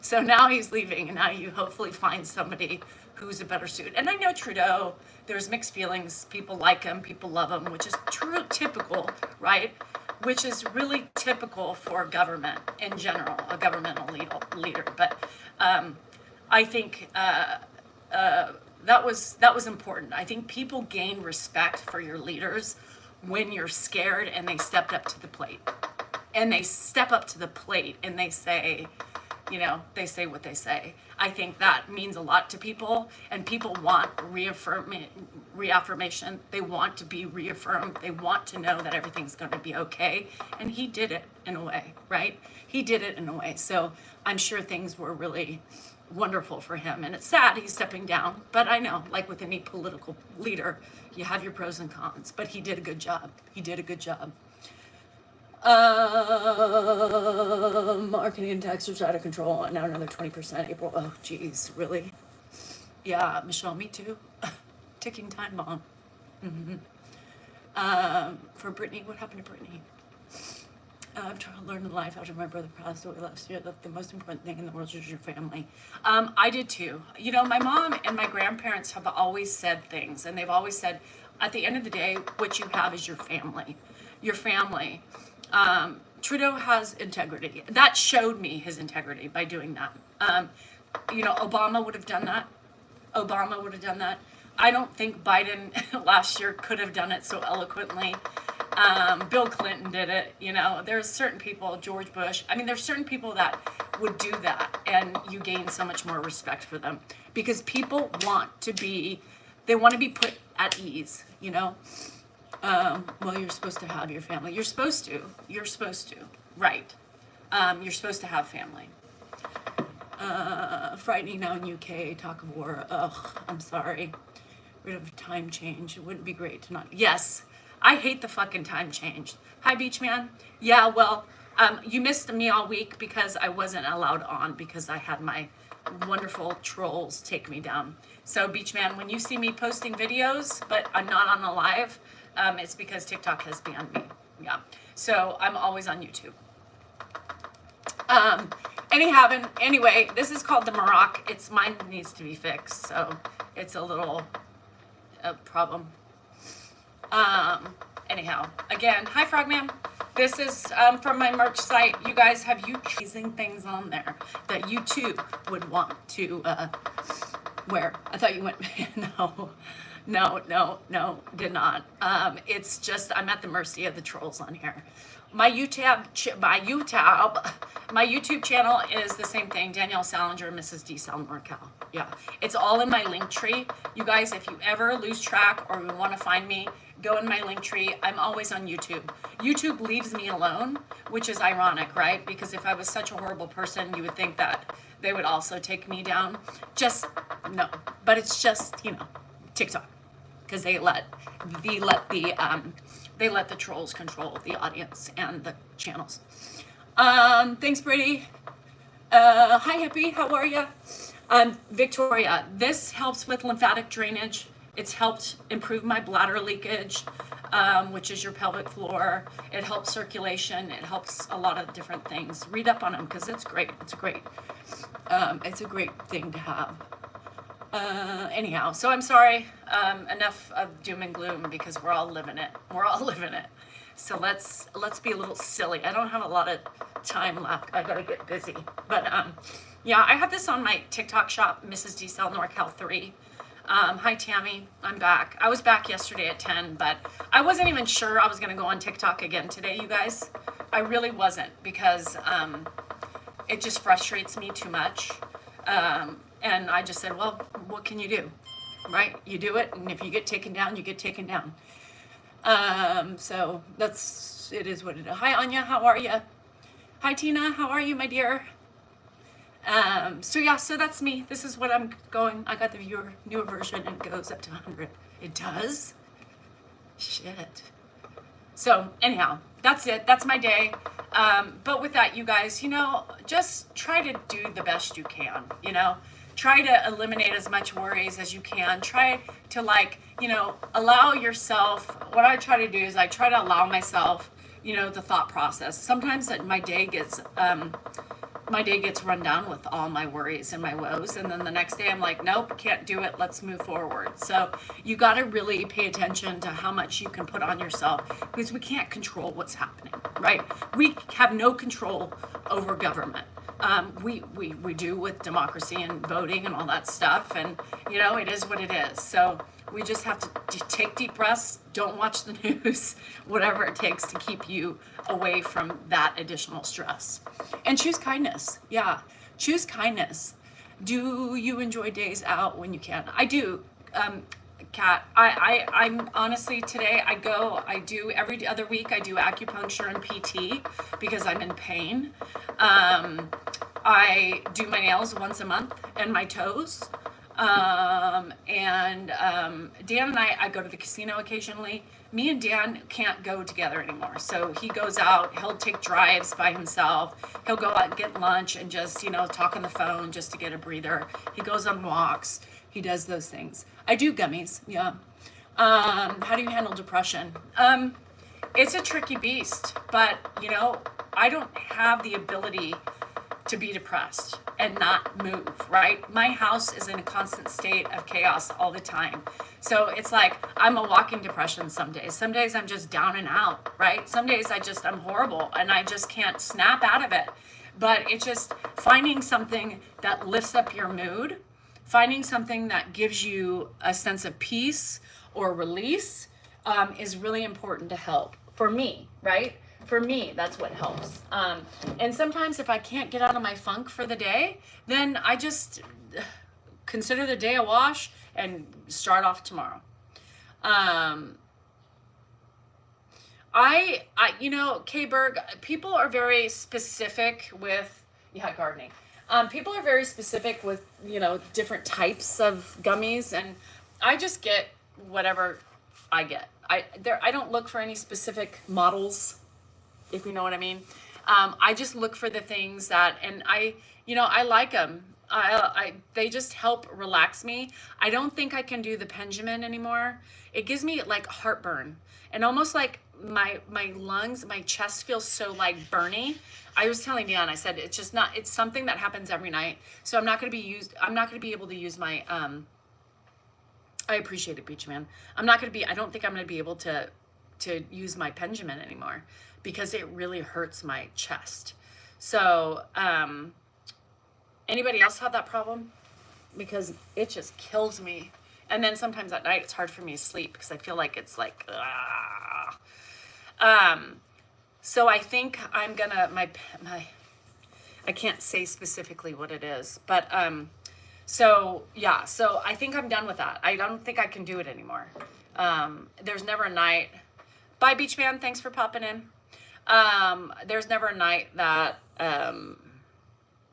So now he's leaving, and now you hopefully find somebody who's a better suit. And I know Trudeau, there's mixed feelings. People like him, people love him, which is typical, right? Which is really typical for government in general, a governmental leader. But I think that was important. I think people gain respect for your leaders when you're scared and they stepped up to the plate. And they step up to the plate and they say, you know, they say what they say. I think that means a lot to people, and people want reaffirmation. They want to be reaffirmed. They want to know that everything's going to be okay. And he did it in a way, right? He did it in a way. So I'm sure things were really wonderful for him. And it's sad he's stepping down, but I know, like with any political leader, you have your pros and cons, but he did a good job. He did a good job. Marketing and taxes out of control, and now another 20% April. Oh, geez, really? Yeah, Michelle, me too. Ticking time bomb. For Brittany, what happened to Brittany? I'm trying to learn in life after my brother passed away last year that the most important thing in the world is your family. I did too. You know, my mom and my grandparents have always said things, and they've always said, at the end of the day, what you have is your family. Your family. Trudeau has integrity. That showed me his integrity by doing that. You know, Obama would have done that. Obama would have done that. I don't think Biden last year could have done it so eloquently. Bill Clinton did it. You know, there's certain people, George Bush. I mean, there's certain people that would do that, and you gain so much more respect for them because people want to be, they want to be put at ease, you know? Well, you're supposed to have your family. You're supposed to. You're supposed to. Right. You're supposed to have family. Frightening now in UK, talk of war. Ugh, I'm sorry. Rid of time change. It wouldn't be great to not. Yes, I hate the fucking time change. Hi, Beach Man. Yeah, well, you missed me all week because I wasn't allowed on because I had my wonderful trolls take me down. So, Beach Man, when you see me posting videos, but I'm not on the live, it's because TikTok has banned me. Yeah. So I'm always on YouTube. Anyway, this is called the Maroc. It's mine needs to be fixed, so it's a little problem. Anyhow, again, hi Frogman. This is from my merch site. You guys have using things on there that you too would want to wear. I thought you went no, did not. It's just I'm at the mercy of the trolls on here. My YouTube channel is the same thing. Danielle Salinger, Mrs. D. Sal NorCal. Yeah, it's all in my link tree. You guys, if you ever lose track or you want to find me, go in my link tree. I'm always on YouTube. YouTube leaves me alone, which is ironic, right? Because if I was such a horrible person, you would think that they would also take me down. Just no, but it's just, you know, TikTok, because they let the trolls control the audience and the channels. Thanks, Brady. Hi, Hippie. How are you? Victoria, this helps with lymphatic drainage. It's helped improve my bladder leakage, which is your pelvic floor. It helps circulation. It helps a lot of different things. Read up on them because it's great. It's great. It's a great thing to have. Anyhow, so I'm sorry. Enough of doom and gloom because we're all living it. We're all living it. So let's be a little silly. I don't have a lot of time left. I gotta get busy. But yeah, I have this on my TikTok shop, Mrs. D. Sal NorCal 3. Hi Tammy, I'm back. I was back yesterday at 10, but I wasn't even sure I was gonna go on TikTok again today, you guys. I really wasn't because it just frustrates me too much. And I just said, well, what can you do, right? You do it, and if you get taken down, you get taken down. So it is what it is. Hi Anya, how are you? Hi Tina, how are you, my dear? So yeah, so that's me. This is what I'm going. I got the newer version and it goes up to 100. It does? Shit. So anyhow, that's it. That's my day. But with that, you guys, you know, just try to do the best you can, you know. Try to eliminate as much worries as you can. Try to, like, you know, allow yourself, what I try to do is I try to allow myself, you know, the thought process. Sometimes my day gets run down with all my worries and my woes, and then the next day I'm like, nope, can't do it, let's move forward. So you got to really pay attention to how much you can put on yourself, because we can't control what's happening, right? We have no control over government. We do with democracy and voting and all that stuff, and you know, it is what it is. So we just have to take deep breaths, don't watch the news, whatever it takes to keep you away from that additional stress. And choose kindness. Yeah, choose kindness. Do you enjoy days out when you can? I do, Kat. I'm honestly, today I do every other week, I do acupuncture and PT because I'm in pain. I do my nails once a month and my toes. Dan and I go to the casino occasionally. Me and Dan can't go together anymore. So he goes out, he'll take drives by himself. He'll go out and get lunch and just, talk on the phone just to get a breather. He goes on walks. He does those things. I do gummies, yeah. How do you handle depression? It's a tricky beast, but I don't have the ability to be depressed and not move, right? My house is in a constant state of chaos all the time. So it's like I'm a walking depression some days. Some days I'm just down and out, right? Some days I'm horrible and I just can't snap out of it. But it's just finding something that lifts up your mood, finding something that gives you a sense of peace or release is really important to help for me, right? For me, that's what helps. And sometimes if I can't get out of my funk for the day, then I just consider the day a wash and start off tomorrow. K-Berg, people are very specific with, gardening. People are very specific with, different types of gummies, and I just get whatever I get. I don't look for any specific models, if you know what I mean. I just look for the things that, and I like them. They just help relax me. I don't think I can do the Pendulum anymore. It gives me like heartburn and almost like my lungs, my chest feels so like burny. I was telling Dion, I said, it's just not, it's something that happens every night. So I'm not going to be able to use my, I appreciate it, Beach Man. I don't think I'm going to be able to use my Pendulum anymore because it really hurts my chest. So, anybody else have that problem? Because it just kills me. And then sometimes at night it's hard for me to sleep because I feel like it's like, so I think I'm gonna, I can't say specifically what it is, but, so I think I'm done with that. I don't think I can do it anymore. There's never a night. Bye, Beach Man. Thanks for popping in. There's never a night that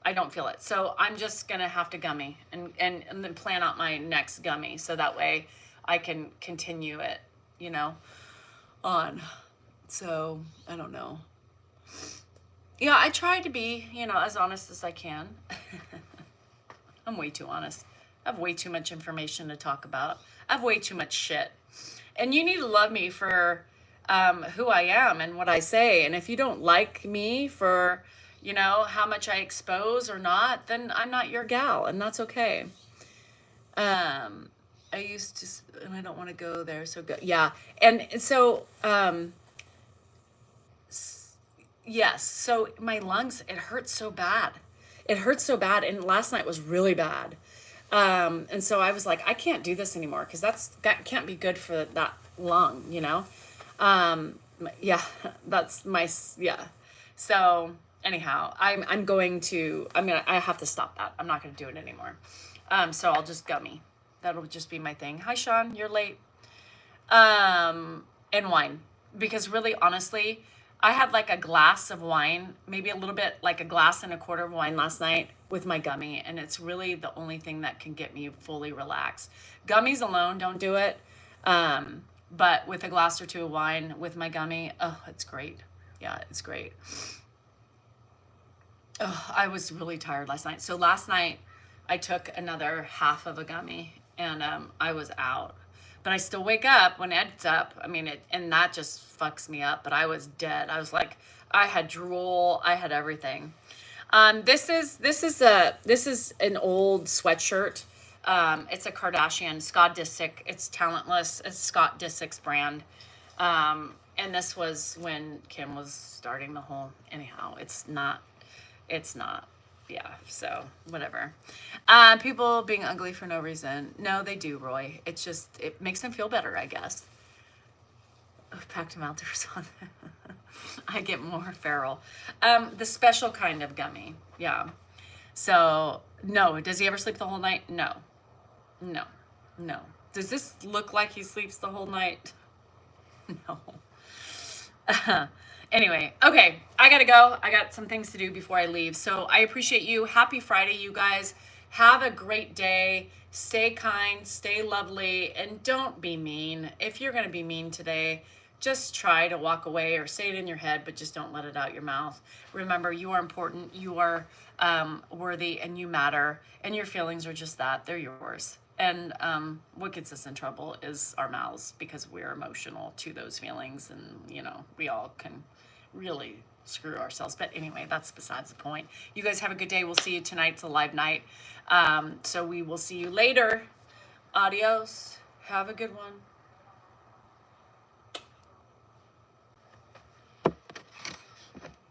I don't feel it. So I'm just gonna have to gummy and then plan out my next gummy so that way I can continue it, on. So I don't know. Yeah, I try to be, as honest as I can. I'm way too honest. I have way too much information to talk about. I have way too much shit. And you need to love me for who I am and what I say. And if you don't like me for, how much I expose or not, then I'm not your gal, and that's okay. I used to, and I don't want to go there. So go, yeah. And so, yes. So my lungs, it hurts so bad. It hurts so bad. And last night was really bad. And so I was like, I can't do this anymore because that can't be good for that lung, yeah, that's my, yeah. So anyhow, I have to stop that. I'm not going to do it anymore. So I'll just gummy. That'll just be my thing. Hi, Sean, you're late. And wine, because really, honestly, I had like a glass of wine, maybe a little bit, like a glass and a quarter of wine last night with my gummy. And it's really the only thing that can get me fully relaxed. Gummies alone don't do it. But with a glass or two of wine with my gummy, oh, it's great. Yeah, it's great. Oh, I was really tired last night. So last night I took another half of a gummy and I was out. But I still wake up when Ed's up. I mean, and that just fucks me up. But I was dead. I was like, I had drool. I had everything. This is an old sweatshirt. It's a Kardashian, Scott Disick. It's Talentless. It's Scott Disick's brand. And this was when Kim was starting the whole, anyhow, it's not, yeah, so whatever. People being ugly for no reason. No, they do, Roy. It's just, it makes them feel better, I guess. Packed him out there, son. I get more feral. The special kind of gummy, yeah. So, no, does he ever sleep the whole night? No. Does this look like he sleeps the whole night? No. Anyway, okay, I gotta go. I got some things to do before I leave. So I appreciate you. Happy Friday, you guys. Have a great day. Stay kind, stay lovely, and don't be mean. If you're gonna be mean today, just try to walk away or say it in your head, but just don't let it out your mouth. Remember, you are important, you are worthy, and you matter, and your feelings are just that. They're yours. And what gets us in trouble is our mouths, because we're emotional to those feelings, and we all can really screw ourselves. But anyway, that's besides the point. You guys have a good day. We'll see you tonight. It's a live night. So we will see you later. Adios. Have a good one.